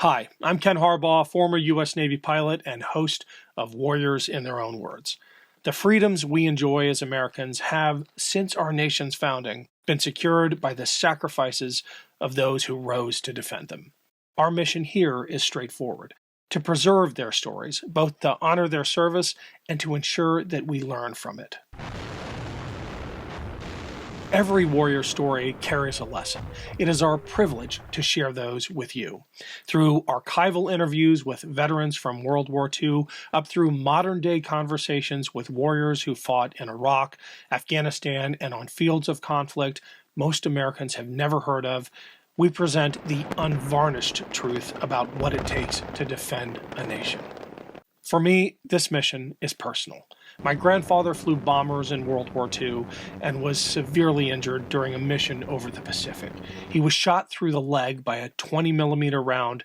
Hi, I'm Ken Harbaugh, former U.S. Navy pilot and host of Warriors in Their Own Words. The freedoms we enjoy as Americans have, since our nation's founding, been secured by the sacrifices of those who rose to defend them. Our mission here is straightforward: to preserve their stories, both to honor their service and to ensure that we learn from it. Every warrior story carries a lesson. It is our privilege to share those with you. Through archival interviews with veterans from World War II, up through modern-day conversations with warriors who fought in Iraq, Afghanistan, and on fields of conflict most Americans have never heard of, we present the unvarnished truth about what it takes to defend a nation. For me, this mission is personal. My grandfather flew bombers in World War II and was severely injured during a mission over the Pacific. He was shot through the leg by a 20-millimeter round,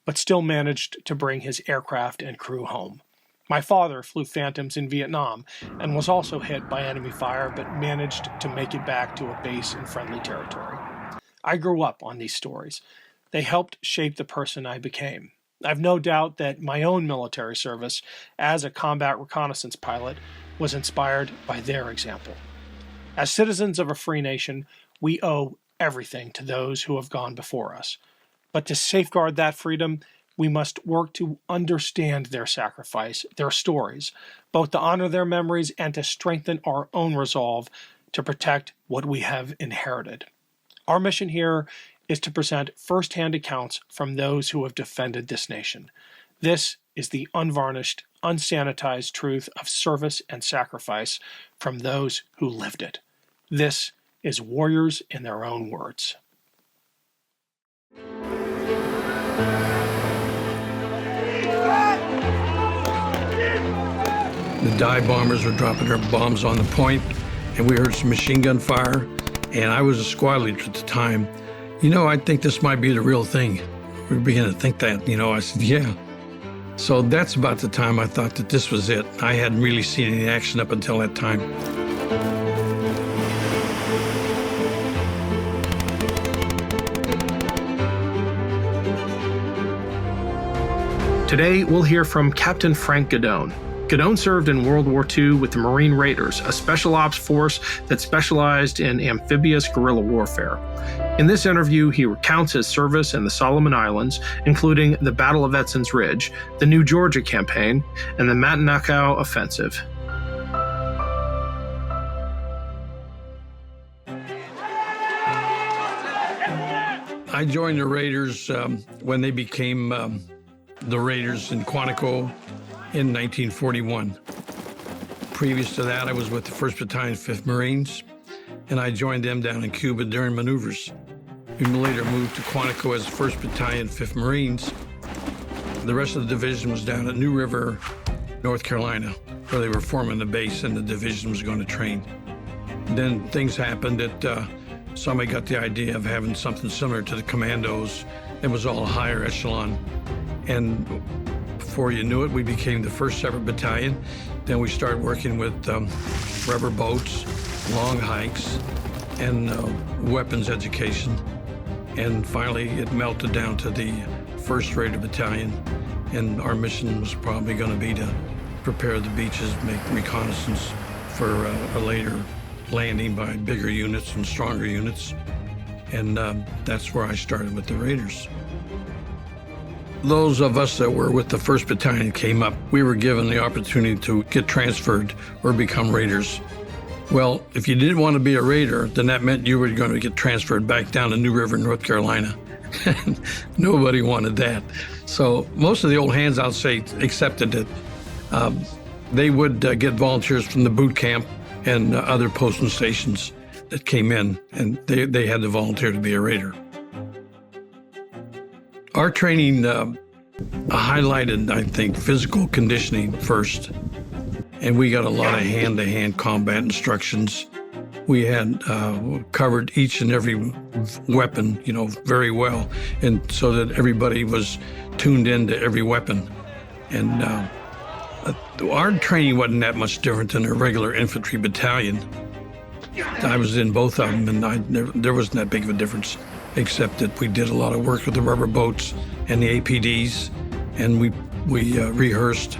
but still managed to bring his aircraft and crew home. My father flew Phantoms in Vietnam and was also hit by enemy fire, but managed to make it back to a base in friendly territory. I grew up on these stories. They helped shape the person I became. I've no doubt that my own military service as a combat reconnaissance pilot was inspired by their example. As citizens of a free nation, we owe everything to those who have gone before us. But to safeguard that freedom, we must work to understand their sacrifice, their stories, both to honor their memories and to strengthen our own resolve to protect what we have inherited. Our mission here is to present first-hand accounts from those who have defended this nation. This is the unvarnished, unsanitized truth of service and sacrifice from those who lived it. This is Warriors in Their Own Words. The dive bombers were dropping their bombs on the point, and we heard some machine gun fire, and I was a squad leader at the time. I think this might be the real thing. We began to think that, I said, yeah. So that's about the time I thought that this was it. I hadn't really seen any action up until that time. Today, we'll hear from Captain Frank Guidone. Guidone served in World War II with the Marine Raiders, a special ops force that specialized in amphibious guerrilla warfare. In this interview, he recounts his service in the Solomon Islands, including the Battle of Edson's Ridge, the New Georgia Campaign, and the Matanikau Offensive. I joined the Raiders when they became the Raiders in Quantico in 1941. Previous to that, I was with the 1st Battalion, 5th Marines, and I joined them down in Cuba during maneuvers. We later moved to Quantico as 1st Battalion, 5th Marines. The rest of the division was down at New River, North Carolina, where they were forming the base and the division was going to train. Then things happened that somebody got the idea of having something similar to the commandos. It was all higher echelon. And before you knew it, we became the 1st Separate Battalion. Then we started working with rubber boats, long hikes, and weapons education. And finally, it melted down to the 1st Raider Battalion. And our mission was probably going to be to prepare the beaches, make reconnaissance for a later landing by bigger units and stronger units. And that's where I started with the Raiders. Those of us that were with the 1st Battalion came up. We were given the opportunity to get transferred or become Raiders. Well, if you didn't want to be a Raider, then that meant you were going to get transferred back down to New River, North Carolina. Nobody wanted that. So most of the old hands, I'll say, accepted it. They would get volunteers from the boot camp and other posting stations that came in, and they had to volunteer to be a Raider. Our training highlighted, I think, physical conditioning first, and we got a lot of hand-to-hand combat instructions. We had covered each and every weapon, very well, and so that everybody was tuned into every weapon. And our training wasn't that much different than a regular infantry battalion. I was in both of them, and there wasn't that big of a difference. except that we did a lot of work with the rubber boats and the APDs, and we rehearsed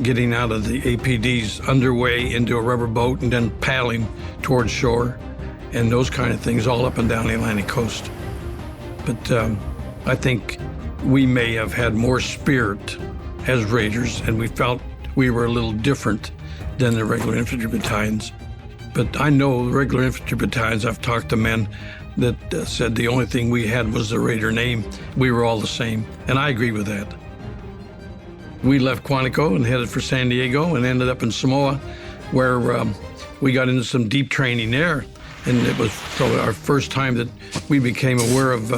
getting out of the APDs underway into a rubber boat and then paddling towards shore and those kind of things all up and down the Atlantic coast. But I think we may have had more spirit as Raiders, and we felt we were a little different than the regular infantry battalions. But I know the regular infantry battalions, I've talked to men that said the only thing we had was the Raider name. We were all the same, and I agree with that. We left Quantico and headed for San Diego and ended up in Samoa, where we got into some deep training there. And it was probably our first time that we became aware of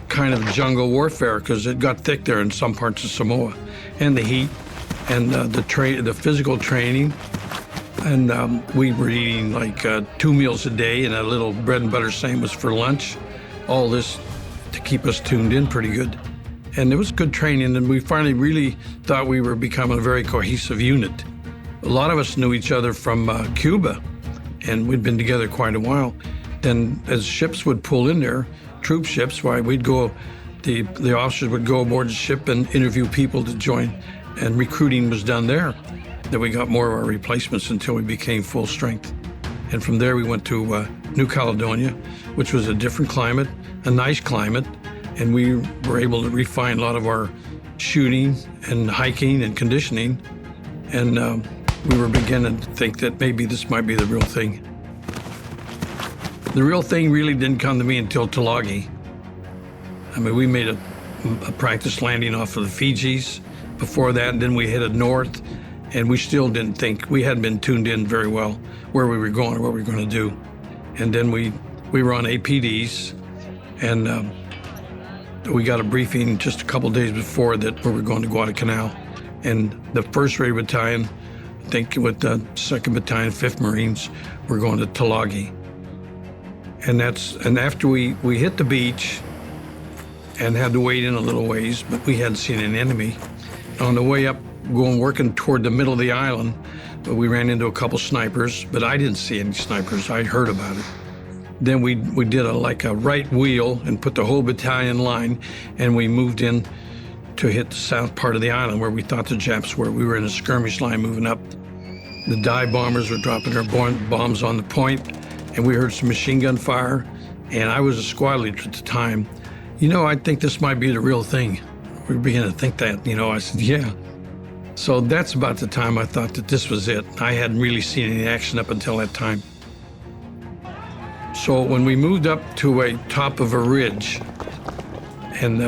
kind of jungle warfare, because it got thick there in some parts of Samoa, and the heat and the physical training. And we were eating like 2 meals a day and a little bread and butter sandwich for lunch. All this to keep us tuned in pretty good. And it was good training, and we finally really thought we were becoming a very cohesive unit. A lot of us knew each other from Cuba, and we'd been together quite a while. Then as ships would pull in there, troop ships, we'd go, the officers would go aboard the ship and interview people to join, and recruiting was done there. Then we got more of our replacements until we became full strength. And from there we went to New Caledonia, which was a different climate, a nice climate, and we were able to refine a lot of our shooting and hiking and conditioning. And we were beginning to think that maybe this might be the real thing. The real thing really didn't come to me until Tulagi. I mean, we made a practice landing off of the Fijis before that, and then we headed north, and we still didn't think, we hadn't been tuned in very well where we were going or what we were going to do. And then we were on APDs, and we got a briefing just a couple days before that we were going to Guadalcanal. And the 1st Raider Battalion, I think with the 2nd Battalion, 5th Marines, we're going to Tulagi. And after we hit the beach and had to wait in a little ways, but we hadn't seen an enemy. On the way up, working toward the middle of the island, we ran into a couple snipers, but I didn't see any snipers. I heard about it. Then we did a right wheel and put the whole battalion line, and we moved in to hit the south part of the island where we thought the Japs were. We were in a skirmish line moving up. The dive bombers were dropping their bombs on the point, and we heard some machine gun fire, and I was a squad leader at the time. I think this might be the real thing. We were beginning to think that, I said, yeah. So that's about the time I thought that this was it. I hadn't really seen any action up until that time. So when we moved up to a top of a ridge, and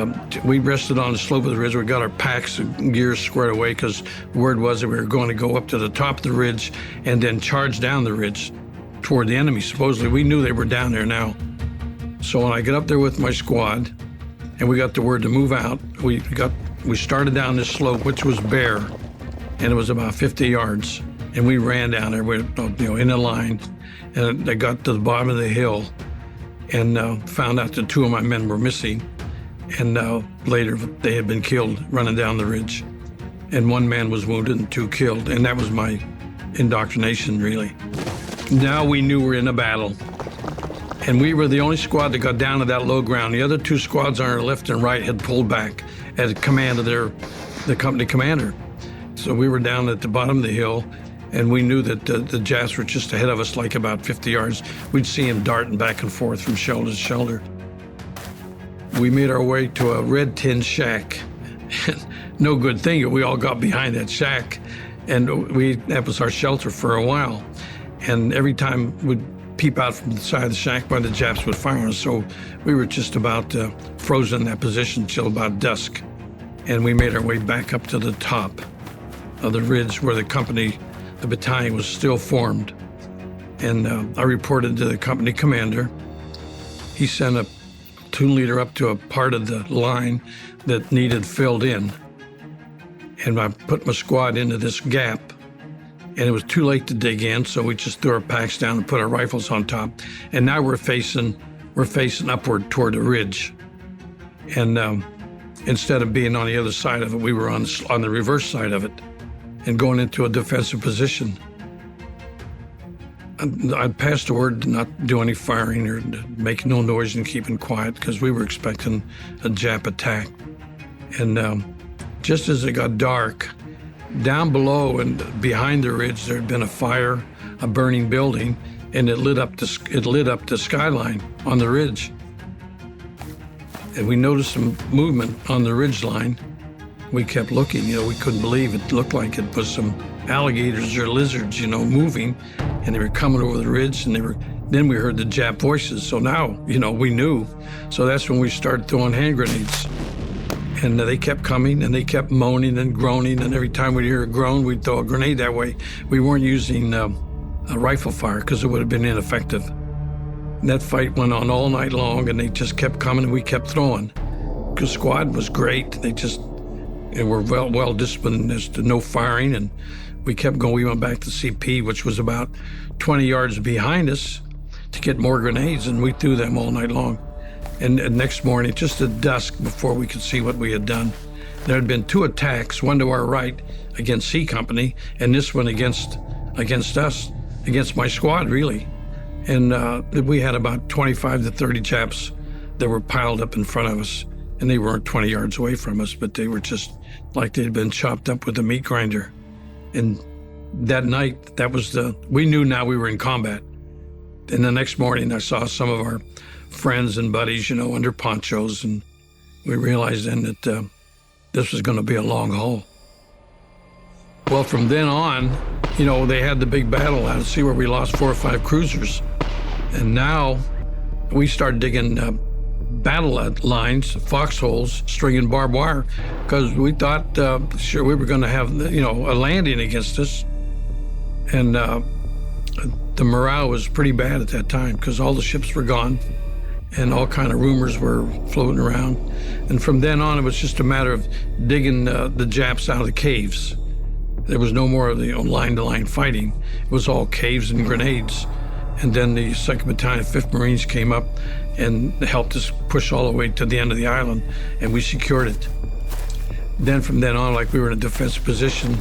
we rested on the slope of the ridge, we got our packs and gears squared away, because the word was that we were going to go up to the top of the ridge and then charge down the ridge toward the enemy. Supposedly, we knew they were down there now. So when I got up there with my squad, and we got the word to move out, we started down this slope, which was bare, and it was about 50 yards. And we ran down there, in a line, and I got to the bottom of the hill and found out that 2 of my men were missing. And later, they had been killed running down the ridge. And 1 man was wounded and 2 killed, and that was my indoctrination, really. Now we knew we were in a battle. And we were the only squad that got down to that low ground. The other 2 squads on our left and right had pulled back at command of the company commander. So we were down at the bottom of the hill, and we knew that the Japs were just ahead of us, like about 50 yards. We'd see them darting back and forth from shoulder to shoulder. We made our way to a red tin shack. No good thing, we all got behind that shack, and that was our shelter for a while. And every time we'd peep out from the side of the shack, the Japs would fire on us. So we were just about frozen in that position till about dusk. And we made our way back up to the top of the ridge where the battalion was still formed. And I reported to the company commander. He sent a platoon leader up to a part of the line that needed filled in. And I put my squad into this gap. And it was too late to dig in, so we just threw our packs down and put our rifles on top. And now we're facing upward toward the ridge. And instead of being on the other side of it, we were on the reverse side of it and going into a defensive position. I'd passed the word to not do any firing or to make no noise and keeping quiet because we were expecting a Jap attack. And just as it got dark, down below and behind the ridge, there had been a fire, a burning building, and it lit up the skyline on the ridge. And we noticed some movement on the ridge line. We kept looking, we couldn't believe it. It looked like it was some alligators or lizards, moving, and they were coming over the ridge, and then we heard the Jap voices. So now, we knew. So that's when we started throwing hand grenades. And they kept coming, and they kept moaning and groaning, and every time we'd hear a groan, we'd throw a grenade that way. We weren't using a rifle fire because it would have been ineffective. And that fight went on all night long, and they just kept coming, and we kept throwing. The squad was great. They were well disciplined as to no firing, and we kept going. We went back to CP, which was about 20 yards behind us, to get more grenades, and we threw them all night long. And next morning, just at dusk, before we could see what we had done, there had been 2 attacks, one to our right against C Company, and this one against us, against my squad, really. And we had about 25 to 30 Japs that were piled up in front of us, and they weren't 20 yards away from us, but they were just like they'd been chopped up with a meat grinder. And that night, we knew now we were in combat. And the next morning, I saw some of our friends and buddies, under ponchos, and we realized then that this was going to be a long haul. Well, from then on, they had the big battle out at sea where we lost 4 or 5 cruisers. And now we started digging battle lines, foxholes, stringing barbed wire, because we thought, sure, we were going to have, a landing against us. And the morale was pretty bad at that time because all the ships were gone and all kind of rumors were floating around. And from then on, it was just a matter of digging the Japs out of the caves. There was no more of the line-to-line fighting. It was all caves and grenades. And then the 2nd Battalion, 5th Marines came up and helped us push all the way to the end of the island, and we secured it. Then from then on, like we were in a defensive position,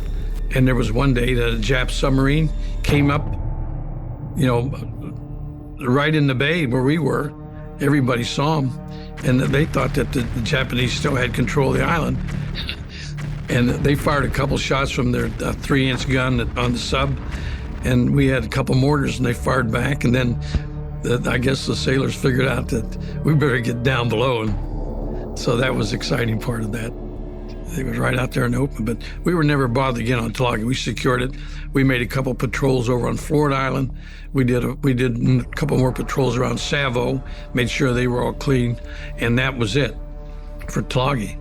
and there was one day that a Jap submarine came up, right in the bay where we were. Everybody saw him, and they thought that the Japanese still had control of the island. And they fired a couple shots from their 3-inch gun on the sub, and we had a couple mortars, and they fired back. And then I guess the sailors figured out that we better get down below, and so that was the exciting part of that. It was right out there in the open, but we were never bothered again on Tulagi. We secured it. We made a couple patrols over on Florida Island. We did a couple more patrols around Savo, made sure they were all clean, and that was it for Tulagi.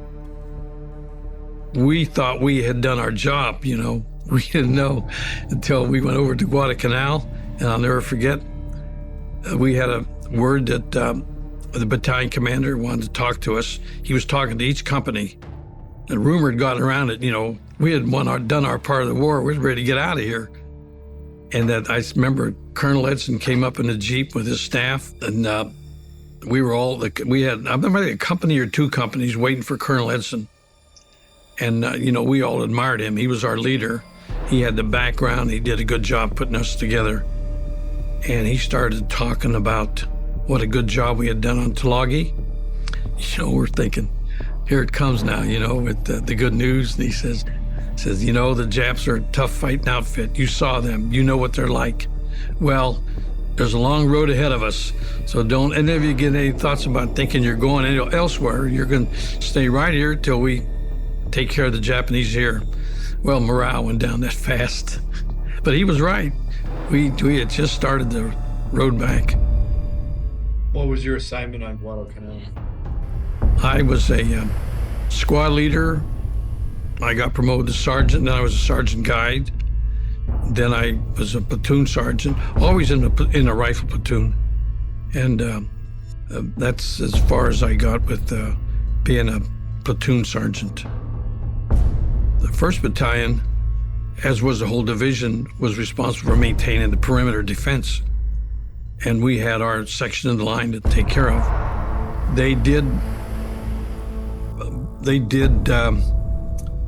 We thought we had done our job, We didn't know until we went over to Guadalcanal, and I'll never forget, we had a word that the battalion commander wanted to talk to us. He was talking to each company. The rumor had gotten around that, we had done our part of the war. We were ready to get out of here. And that I remember Colonel Edson came up in a Jeep with his staff, and we were all, we had, I remember a company or 2 companies waiting for Colonel Edson. And, we all admired him. He was our leader. He had the background. He did a good job putting us together. And he started talking about what a good job we had done on Tulagi. We're thinking, here it comes now, with the good news. And he says, the Japs are a tough fighting outfit. You saw them. You know what they're like. Well, there's a long road ahead of us. So don't, and if you get any thoughts about thinking you're going elsewhere, you're going to stay right here till we take care of the Japanese here. Well, morale went down that fast. But he was right. We had just started the road back. What was your assignment on Guadalcanal? I was a squad leader. I got promoted to sergeant, then I was a sergeant guide. Then I was a platoon sergeant, always in a rifle platoon. And that's as far as I got with being a platoon sergeant. The 1st Battalion, as was the whole division, was responsible for maintaining the perimeter defense. And we had our section of the line to take care of. They did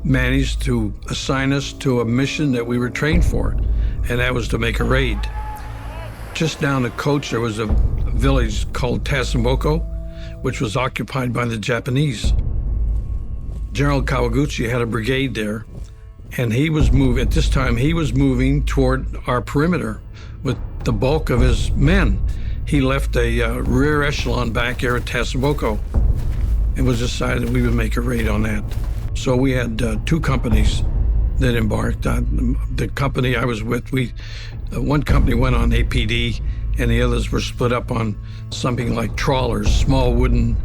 manage to assign us to a mission that we were trained for, and that was to make a raid. just down the coast, there was a village called Tasimboko, which was occupied by the Japanese. General Kawaguchi had a brigade there, and he was moving, at this time, he was moving toward our perimeter with the bulk of his men. He left a rear echelon back here at Tasimboko. It was decided that we would make a raid on that. So we had 2 companies that embarked. The company I was with, one company went on APD, and the others were split up on something like trawlers, small wooden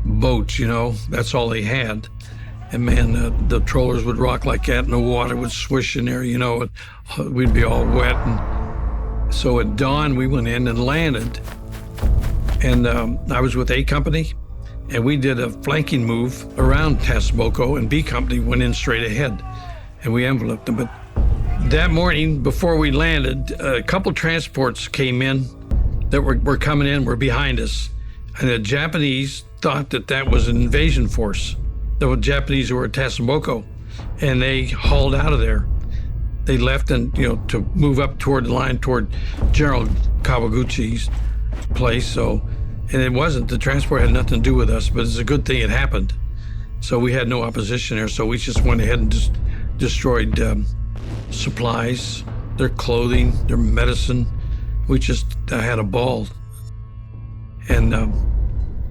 boats, you know, that's all they had. And man, the trawlers would rock like that, and the water would swish in there, you know, we'd be all wet. And so at dawn, we went in and landed. And I was with A Company, and we did a flanking move around Tasimboko, and B Company went in straight ahead, and we enveloped them. But that morning, before we landed, a couple transports came in that were coming in, were behind us. And the Japanese thought that that was an invasion force. The Japanese who were at Tasimboko, and they hauled out of there. They left and, you know, to move up toward the line toward General Kawaguchi's place. So, and it wasn't, the transport had nothing to do with us, but it's a good thing it happened. So we had no opposition there. So we just went ahead and just destroyed supplies, their clothing, their medicine. We just had a ball. And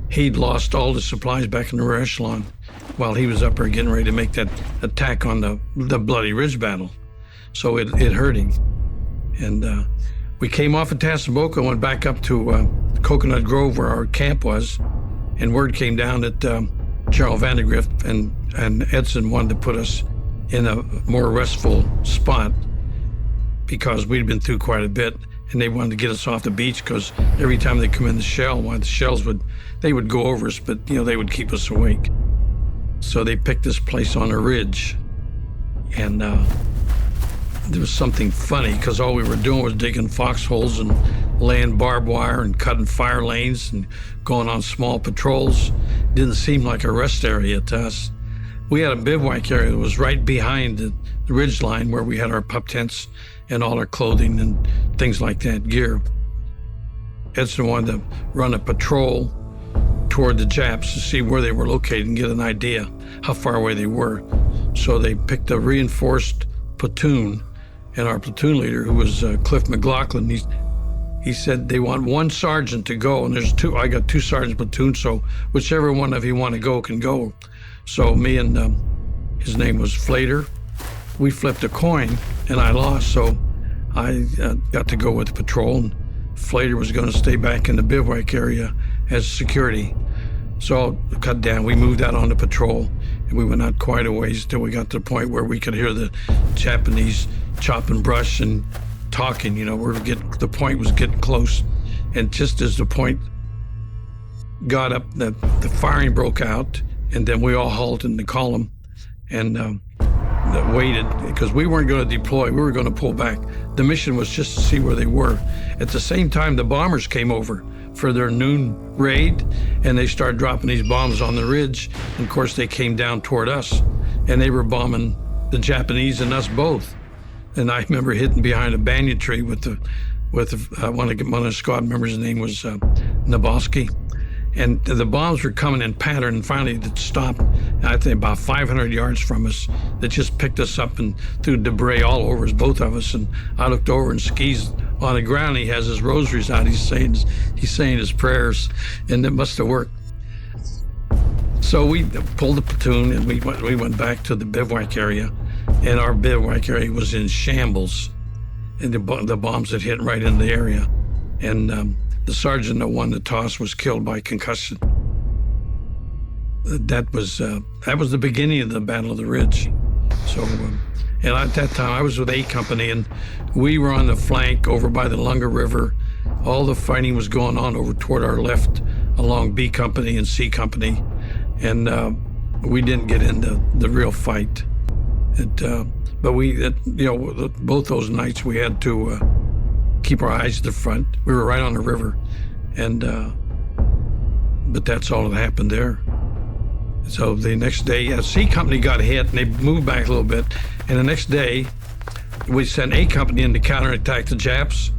he'd lost all the supplies back in the rear echelon while he was up there getting ready to make that attack on the Bloody Ridge battle. So it hurt him. And we came off of Tasimboko and went back up to Coconut Grove where our camp was, and word came down that General Vandegrift and Edson wanted to put us in a more restful spot because we'd been through quite a bit, and they wanted to get us off the beach because every time they come in the shell, the shells would go over us, but you know, they would keep us awake. So they picked this place on a ridge, and there was something funny because all we were doing was digging foxholes and laying barbed wire and cutting fire lanes and going on small patrols. Didn't seem like a rest area to us. We had a bivouac area that was right behind the ridge line where we had our pup tents and all our clothing and things like that, gear. Edson wanted to run a patrol toward the Japs to see where they were located and get an idea how far away they were. So they picked a reinforced platoon, and our platoon leader, who was Cliff McLaughlin, he said they want 1 sergeant to go, and there's 2. I got 2 sergeant platoons, so whichever one of you want to go can go. So me and his name was Flater, we flipped a coin, and I lost, so I got to go with the patrol, and Flater was going to stay back in the bivouac area as security. So cut down, we moved out on the patrol, and we went out quite a ways until we got to the point where we could hear the Japanese chopping brush and talking, you know, the point was getting close. And just as the point got up, the firing broke out, and then we all halted in the column and waited because we weren't going to deploy, we were going to pull back. The mission was just to see where they were. At the same time, the bombers came over for their noon raid, and they started dropping these bombs on the ridge. And of course, they came down toward us, and they were bombing the Japanese and us both. And I remember hitting behind a banyan tree with one of the squad members. His name was Naboski. And the bombs were coming in pattern, and finally it stopped, I think about 500 yards from us. That just picked us up and threw debris all over us, both of us. And I looked over, and Ski's on the ground. He has his rosaries out. He's saying his prayers, and it must have worked. So we pulled the platoon, and we went back to the bivouac area, and our bivouac area was in shambles, and the bombs had hit right in the area. And the sergeant that won the toss was killed by concussion. That was the beginning of the Battle of the Ridge. So, and at that time I was with A Company, and we were on the flank over by the Lunga River. All the fighting was going on over toward our left along B Company and C Company, and we didn't get into the real fight. But both those nights we had to keep our eyes to the front. We were right on the river, and but that's all that happened there. So the next day, C Company got hit, and they moved back a little bit. And the next day, we sent A Company in to counterattack the Japs,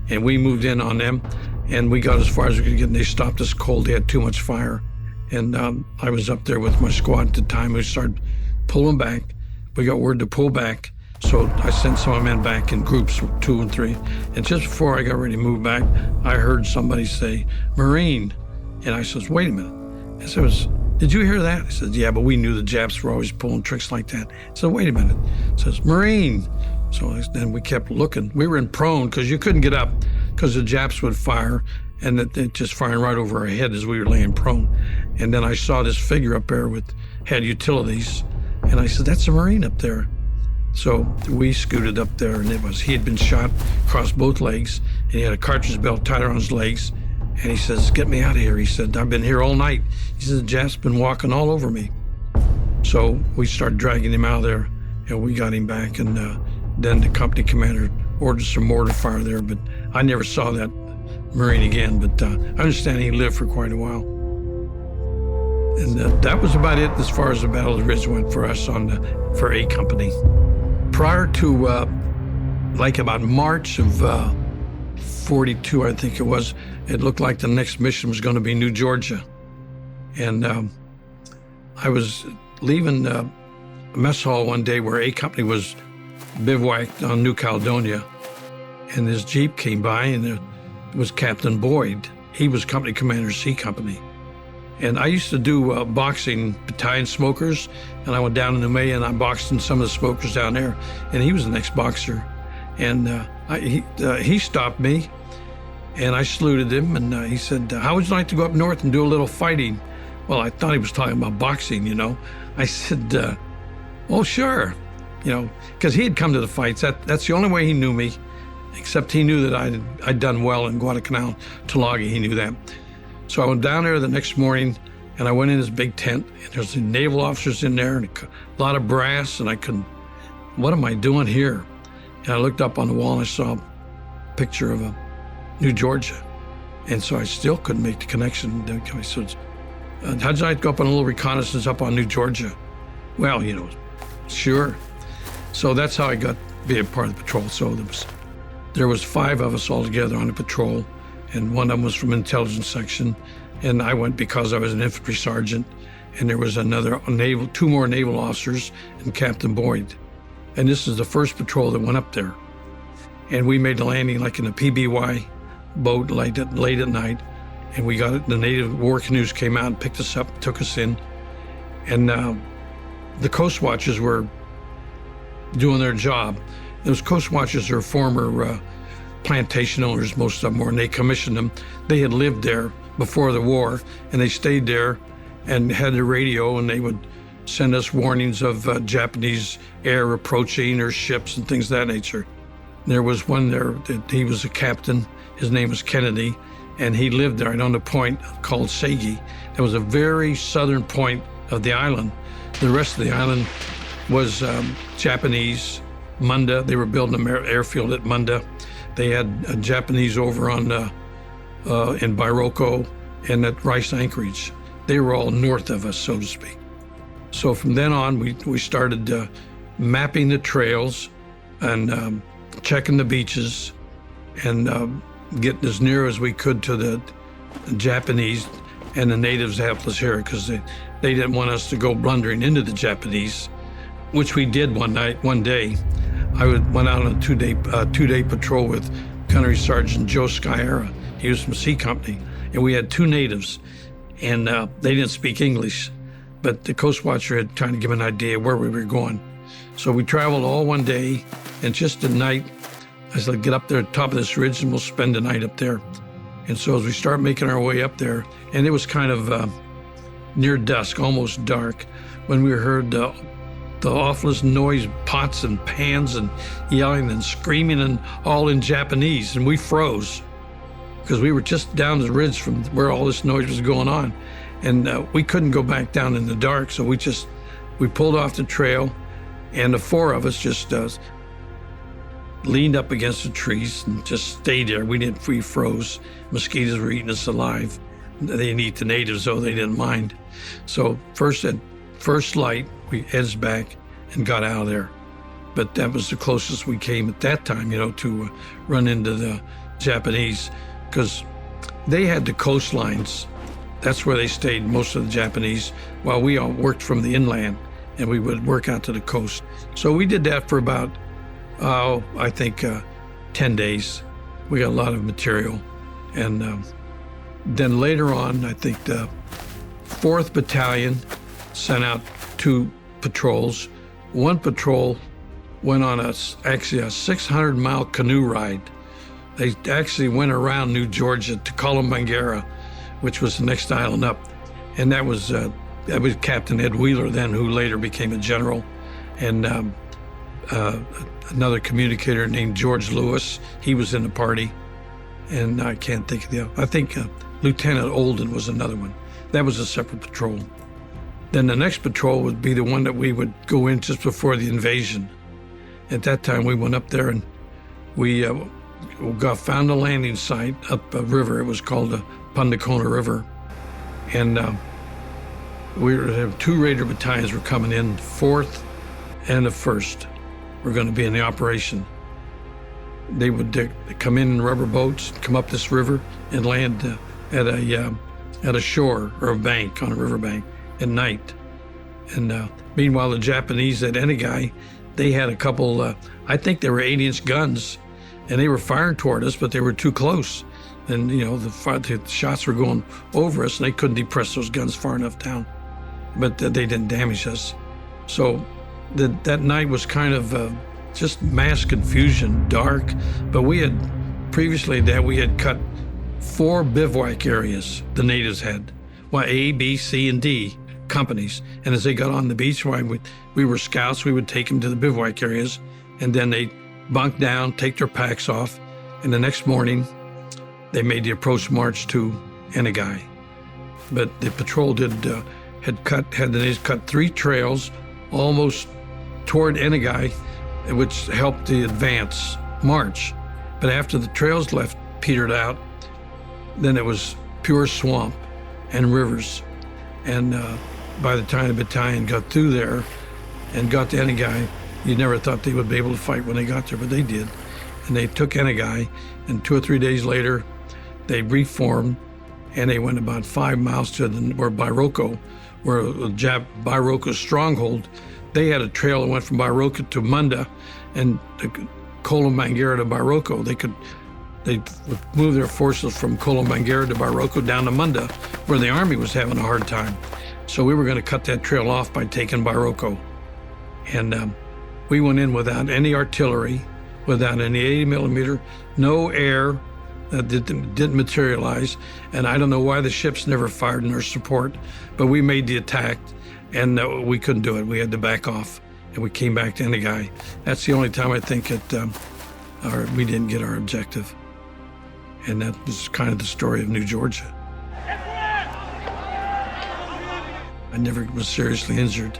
and we moved in on them, and we got as far as we could get, and they stopped us cold. They had too much fire. And I was up there with my squad at the time. We started pulling back. We got word to pull back. So I sent some of my men back in groups, 2 and 3. And just before I got ready to move back, I heard somebody say, "Marine." And I says, "Wait a minute." I said, "Did you hear that?" He said, "Yeah, but we knew the Japs were always pulling tricks like that." I said, "Wait a minute." He says, "Marine." So then we kept looking. We were in prone because you couldn't get up because the Japs would fire, and they just firing right over our head as we were laying prone. And then I saw this figure up there had utilities, and I said, "That's a Marine up there." So we scooted up there, and he had been shot across both legs, and he had a cartridge belt tied around his legs. And he says, "Get me out of here." He said, "I've been here all night." He said, "The Japs been walking all over me." So we started dragging him out of there, and we got him back. And then the company commander ordered some mortar fire there, but I never saw that Marine again. But I understand he lived for quite a while. And that was about it as far as the Battle of the Ridge went for us for A Company. Prior to like about March of 42, I think it was, it looked like the next mission was going to be New Georgia. And I was leaving a mess hall one day where A Company was bivouacked on New Caledonia, and this Jeep came by, and it was Captain Boyd. He was company commander, C Company. And I used to do boxing, battalion smokers, and I went down in the May and I boxed in some of the smokers down there, and he was the next boxer. And he stopped me, and I saluted him, and he said, "How would you like to go up north and do a little fighting?" Well, I thought he was talking about boxing, you know. I said, "Oh, sure," you know, because he had come to the fights. That's the only way he knew me, except he knew that I'd done well in Guadalcanal, Tulagi, he knew that. So I went down there the next morning, and I went in this big tent, and there's naval officers in there, and a lot of brass, and I couldn't, what am I doing here? And I looked up on the wall, and I saw a picture of New Georgia. And so I still couldn't make the connection. I said, "How'd you like to go up on a little reconnaissance up on New Georgia?" "Well, you know, sure." So that's how I got to be a part of the patrol. So there was 5 of us all together on the patrol, and one of them was from intelligence section, and I went because I was an infantry sergeant, and there was 2 more naval officers and Captain Boyd. And this is the first patrol that went up there. And we made the landing like in a PBY boat late at night, and we got it. The native war canoes came out and picked us up, took us in, and the Coast Watchers were doing their job. Those Coast Watchers are former plantation owners, most of them were, and they commissioned them. They had lived there before the war, and they stayed there and had the radio, and they would send us warnings of Japanese air approaching or ships and things of that nature. There was one there that he was a captain. His name was Kennedy, and he lived there right on the point called Sagi. That was a very southern point of the island. The rest of the island was Japanese. Munda, they were building an airfield at Munda. They had a Japanese over on in Bairoko and at Rice Anchorage. They were all north of us, so to speak. So from then on, we started mapping the trails and checking the beaches and getting as near as we could to the Japanese and the natives helpless here, because they didn't want us to go blundering into the Japanese, which we did one day. I went out on a two-day patrol with Gunnery Sergeant Joe Sciarra. He was from C Company, and we had 2 natives, and they didn't speak English, but the Coast Watcher had trying to give an idea where we were going. So we traveled all one day, and just at night, I said, "Get up there at the top of this ridge, and we'll spend the night up there." And so as we start making our way up there, and it was kind of near dusk, almost dark, when we heard the awfulest noise, pots and pans and yelling and screaming, and all in Japanese, and we froze because we were just down the ridge from where all this noise was going on, and we couldn't go back down in the dark, so we pulled off the trail, and the 4 of us just leaned up against the trees and just stayed there. We froze. Mosquitoes were eating us alive. They didn't eat the natives, though. They didn't mind. So first light, we edged back and got out of there. But that was the closest we came at that time, to run into the Japanese, because they had the coastlines. That's where they stayed, most of the Japanese, while we all worked from the inland, and we would work out to the coast. So we did that for about, I think, 10 days. We got a lot of material. And then later on, I think the 4th Battalion sent out 2 patrols. One patrol went on actually a 600-mile canoe ride. They actually went around New Georgia to Columbangara, which was the next island up. And that was Captain Ed Wheeler then, who later became a general. And another communicator named George Lewis, he was in the party. And I can't think of the other. I think Lieutenant Olden was another one. That was a separate patrol. Then the next patrol would be the one that we would go in just before the invasion. At that time, we went up there and we found a landing site up a river. It was called the Pundacona River. And we had 2 Raider battalions were coming in, 4th and the 1st were going to be in the operation. They would come in rubber boats, come up this river, and land at a shore or a bank, on a riverbank at night. And meanwhile, the Japanese at Enegai, they had a couple, I think they were 8-inch guns, and they were firing toward us, but they were too close. And, the shots were going over us, and they couldn't depress those guns far enough down. But they didn't damage us. So that night was kind of just mass confusion, dark. But we had, previously that, we had cut 4 bivouac areas the natives had. Well, A, B, C, and D companies. And as they got on the beach, we were scouts, we would take them to the bivouac areas, and then they bunk down, take their packs off, and the next morning they made the approach march to Enegai. But the patrol had cut 3 trails almost toward Enegai, which helped the advance march. But after the trails petered out, then it was pure swamp and rivers. And by the time the battalion got through there and got to Enegai, you never thought they would be able to fight when they got there, but they did. And they took Enegai, and 2 or 3 days later, they reformed, and they went about 5 miles to Bairoko, where Bairoko's stronghold. They had a trail that went from Bairoko to Munda, and Columbangara to Bairoko. They would move their forces from Columbangara to Bairoko down to Munda, where the army was having a hard time. So we were going to cut that trail off by taking Bairoko. And we went in without any artillery, without any 80 millimeter, no air that didn't materialize. And I don't know why the ships never fired in our support, but we made the attack, and we couldn't do it. We had to back off, and we came back to Enegai. That's the only time I think we didn't get our objective. And that was kind of the story of New Georgia. I never was seriously injured.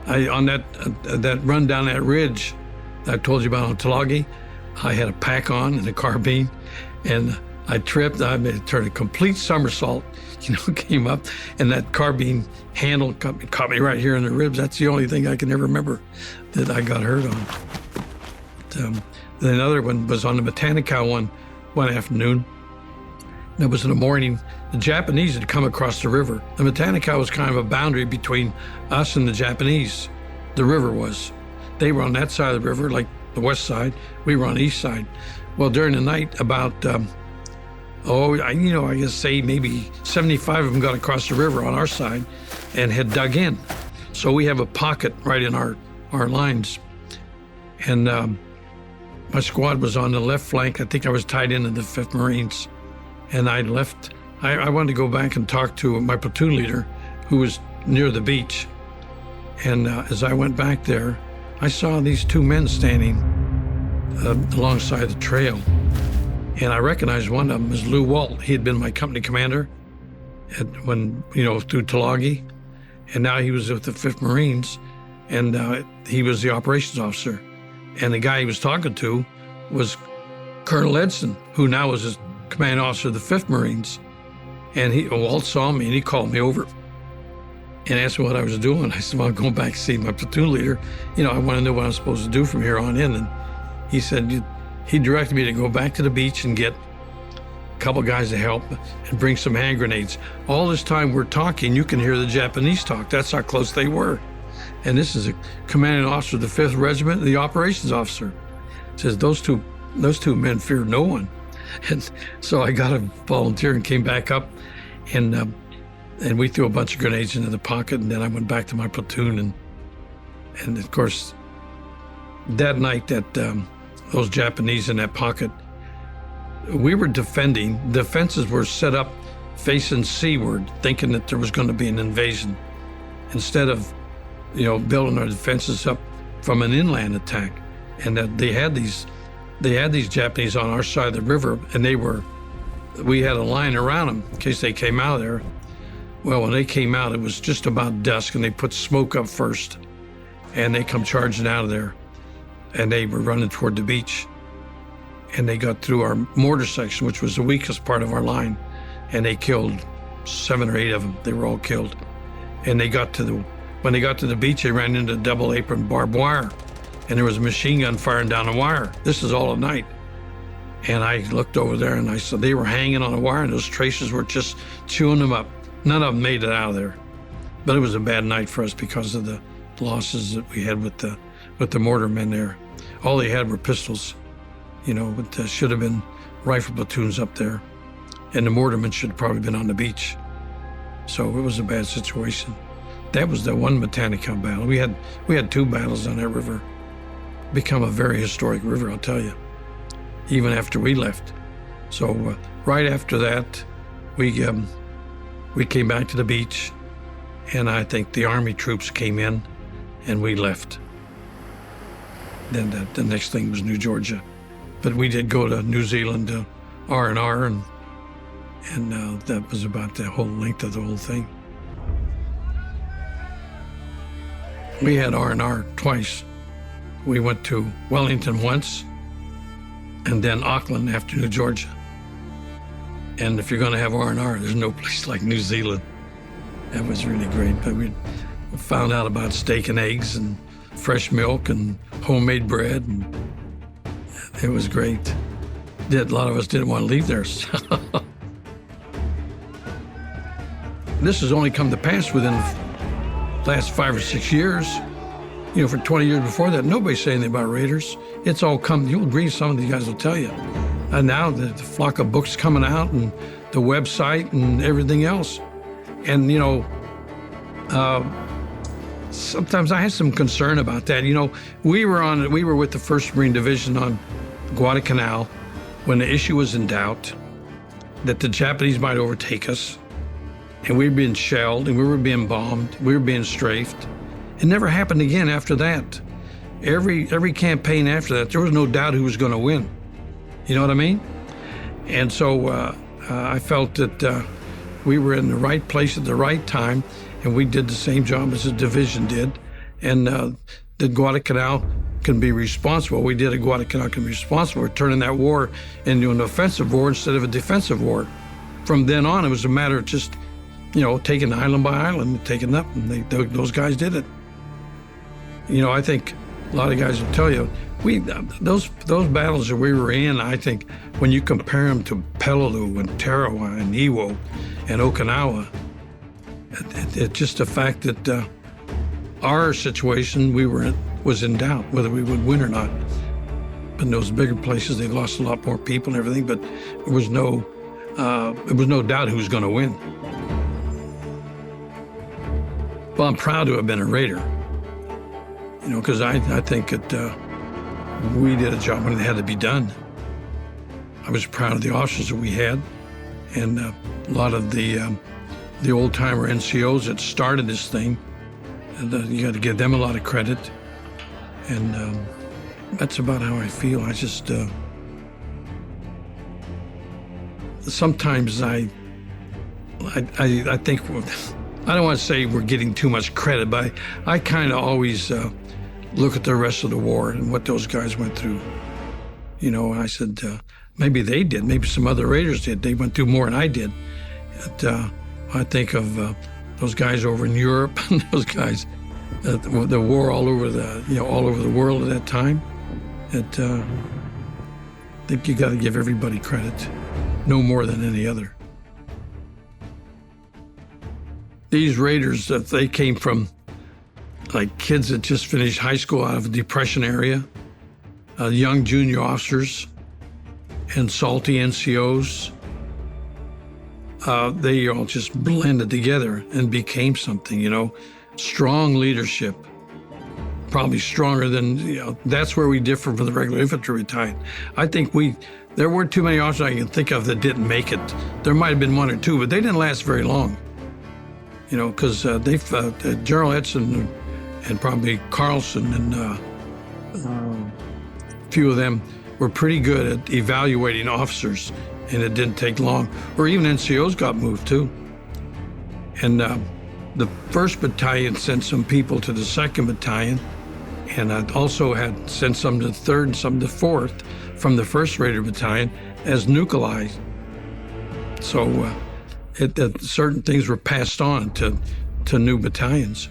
On that run down that ridge that I told you about on Tulagi, I had a pack on and a carbine, and I tripped. I turned a complete somersault, came up, and that carbine handle caught me right here in the ribs. That's the only thing I can ever remember that I got hurt on. But, then another one was on the Matanikau one afternoon. That was in the morning. The Japanese had come across the river. The Matanikau was kind of a boundary between us and the Japanese. The river was. They were on that side of the river, like the west side. We were on the east side. Well, during the night, about, I guess say maybe 75 of them got across the river on our side and had dug in. So we have a pocket right in our lines. And my squad was on the left flank. I think I was tied into the 5th Marines. And I left. I wanted to go back and talk to my platoon leader, who was near the beach. And as I went back there, I saw these 2 men standing alongside the trail. And I recognized one of them as Lou Walt. He had been my company commander through Tulagi. And now he was with the 5th Marines. And he was the operations officer. And the guy he was talking to was Colonel Edson, who now was his commanding officer of the 5th Marines. And Walt saw me, and he called me over and asked me what I was doing. I said, well, I'm going back to see my platoon leader. I want to know what I'm supposed to do from here on in. And he said, he directed me to go back to the beach and get a couple guys to help and bring some hand grenades. All this time we're talking, you can hear the Japanese talk. That's how close they were. And this is a commanding officer of the 5th Regiment, the operations officer. Says those two men fear no one. And so I got a volunteer and came back up, and we threw a bunch of grenades into the pocket, and then I went back to my platoon, and of course, that night that those Japanese in that pocket, we were defending. The fences were set up facing seaward, thinking that there was going to be an invasion, instead of, building our defenses up from an inland attack. And that they had these Japanese on our side of the river, and we had a line around them in case they came out of there. Well, when they came out, it was just about dusk, and they put smoke up first, and they come charging out of there, and they were running toward the beach, and they got through our mortar section, which was the weakest part of our line, and they killed 7 or 8 of them. They were all killed. And when they got to the beach, they ran into double apron barbed wire, and there was a machine gun firing down the wire. This is all at night. And I looked over there, and I saw they were hanging on the wire, and those tracers were just chewing them up. None of them made it out of there. But it was a bad night for us because of the losses that we had with the mortar men there. All they had were pistols, but there should have been rifle platoons up there, and the mortarmen should have probably been on the beach. So it was a bad situation. That was the one Matanikau battle. We had 2 battles on that river. Become a very historic river, I'll tell you, even after we left. So right after that, we came back to the beach, and I think the Army troops came in, and we left. Then the next thing was New Georgia. But we did go to New Zealand to R&R, and that was about the whole length of the whole thing. We had R&R twice. We went to Wellington once, and then Auckland after New Georgia. And if you're going to have R&R, there's no place like New Zealand. That was really great. But we found out about steak and eggs and fresh milk and homemade bread, and it was great. A lot of us didn't want to leave there. This has only come to pass within the last 5 or 6 years. For 20 years before that, nobody's saying anything about Raiders. It's all come, you'll agree, some of these guys will tell you. And now the flock of books coming out, and the website and everything else. And, sometimes I had some concern about that. We were with the 1st Marine Division on Guadalcanal when the issue was in doubt that the Japanese might overtake us, and we were being shelled, and we were being bombed, we were being strafed. It never happened again after that. Every campaign after that, there was no doubt who was going to win. You know what I mean? And so I felt that we were in the right place at the right time, and we did the same job as the division did, and that Guadalcanal can be responsible. We did a Guadalcanal can be responsible for turning that war into an offensive war instead of a defensive war. From then on, it was a matter of just, taking island by island, taking up, and those guys did it. I think a lot of guys will tell you, those battles that we were in, I think, when you compare them to Peleliu and Tarawa and Iwo and Okinawa, it's just the fact that our situation was in doubt whether we would win or not. But in those bigger places, they lost a lot more people and everything, but there was no doubt who was going to win. Well, I'm proud to have been a Raider, because I think that we did a job when it had to be done. I was proud of the officers that we had, and a lot of the old-timer NCOs that started this thing. And, you got to give them a lot of credit, and that's about how I feel. I just sometimes I think I don't want to say we're getting too much credit, but I kind of always look at the rest of the war and what those guys went through. I said, maybe they did, maybe some other Raiders did. They went through more than I did. I think of those guys over in Europe and those guys, the war all over the world at that time. think you got to give everybody credit, no more than any other. These Raiders, they came from like kids that just finished high school out of a Depression area, young junior officers, and salty NCOs. They all just blended together and became something, strong leadership, probably stronger than, that's where we differ from the regular infantry battalion. I think there weren't too many officers I can think of that didn't make it. There might have been one or two, but they didn't last very long, because General Edson and probably Carlson and a few of them were pretty good at evaluating officers, and it didn't take long. Or even NCOs got moved too. And the 1st Battalion sent some people to the 2nd Battalion, and I also had sent some to the 3rd and some to the 4th from the 1st Raider Battalion as nuclei. So certain things were passed on to new battalions,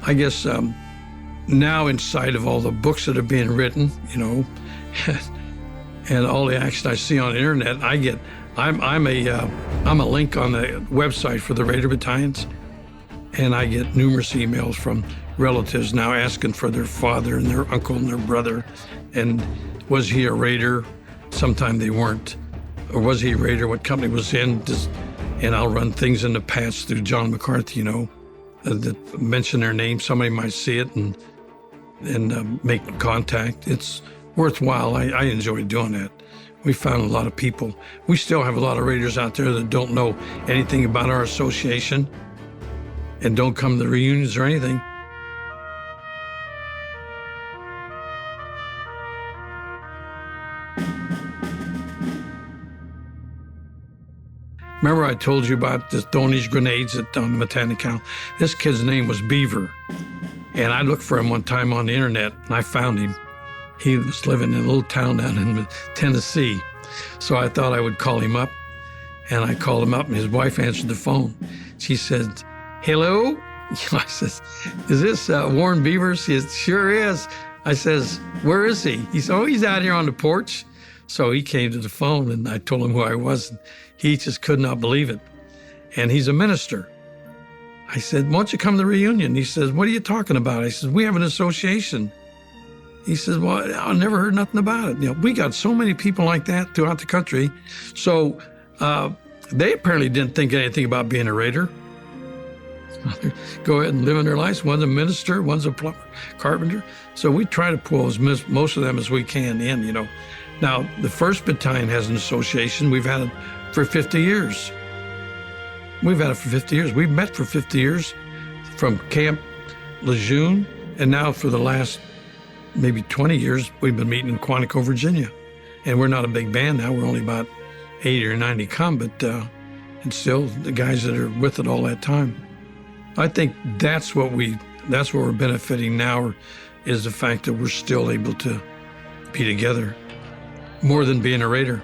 I guess now in sight of all the books that are being written, and all the action I see on the internet, I'm a link on the website for the Raider battalions, and I get numerous emails from relatives now asking for their father and their uncle and their brother, and was he a Raider? Sometimes they weren't. Or was he a Raider? What company was in? And I'll run things in the past through John McCarthy, that mention their name. Somebody might see it and make contact. It's worthwhile. I enjoy doing that. We found a lot of people. We still have a lot of Raiders out there that don't know anything about our association and don't come to the reunions or anything. Remember I told you about the throwing these grenades on the Matanikau? This kid's name was Beaver. And I looked for him one time on the internet, and I found him. He was living in a little town down in Tennessee. So I thought I would call him up. And I called him up, and his wife answered the phone. She said, "Hello?" I said, "Is this Warren Beaver?" She said, "Sure is." I says, "Where is he?" He said, "Oh, he's out here on the porch." So he came to the phone, and I told him who I was. And he just could not believe it. And he's a minister. I said, "Why don't you come to the reunion?" He says, "What are you talking about?" I said, "We have an association." He says, "Well, I never heard nothing about it." We got so many people like that throughout the country. So they apparently didn't think anything about being a Raider. Go ahead and live in their lives. One's a minister, one's a plumber, carpenter. So we try to pull most of them as we can in, Now, the 1st Battalion has an association. We've had it for 50 years. We've met for 50 years from Camp Lejeune, and now for the last maybe 20 years, we've been meeting in Quantico, Virginia. And we're not a big band now. We're only about 80 or 90 come, but it's still the guys that are with it all that time. I think that's what we're benefiting now, is the fact that we're still able to be together more than being a Raider.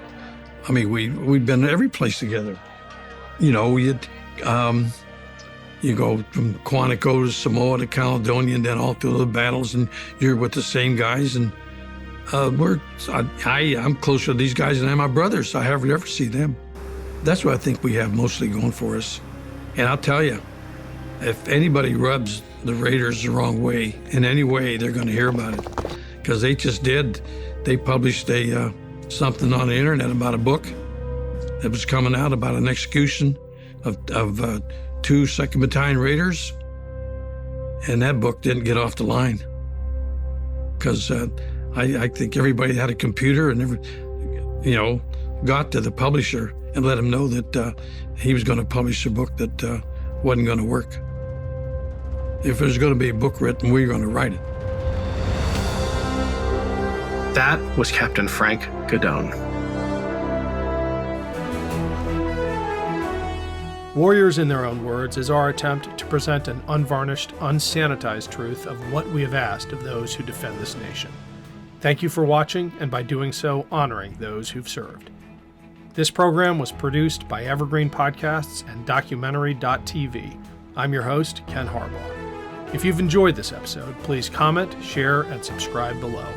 I mean, we've been every place together. You go from Quantico to Samoa to Caledonia, and then all through the battles, and you're with the same guys. And I'm closer to these guys than I am my brothers. I hardly ever see them. That's what I think we have mostly going for us. And I'll tell you, if anybody rubs the Raiders the wrong way, in any way, they're going to hear about it. Because they just did. They published something on the internet about a book that was coming out about an execution of 2 2nd Battalion Raiders. And that book didn't get off the line. Because I think everybody had a computer and got to the publisher and let him know that he was going to publish a book that wasn't going to work. If there's going to be a book written, we're going to write it. That was Captain Frank Guidone. Warriors in Their Own Words is our attempt to present an unvarnished, unsanitized truth of what we have asked of those who defend this nation. Thank you for watching, and by doing so, honoring those who've served. This program was produced by Evergreen Podcasts and Documentary.tv. I'm your host, Ken Harbaugh. If you've enjoyed this episode, please comment, share, and subscribe below.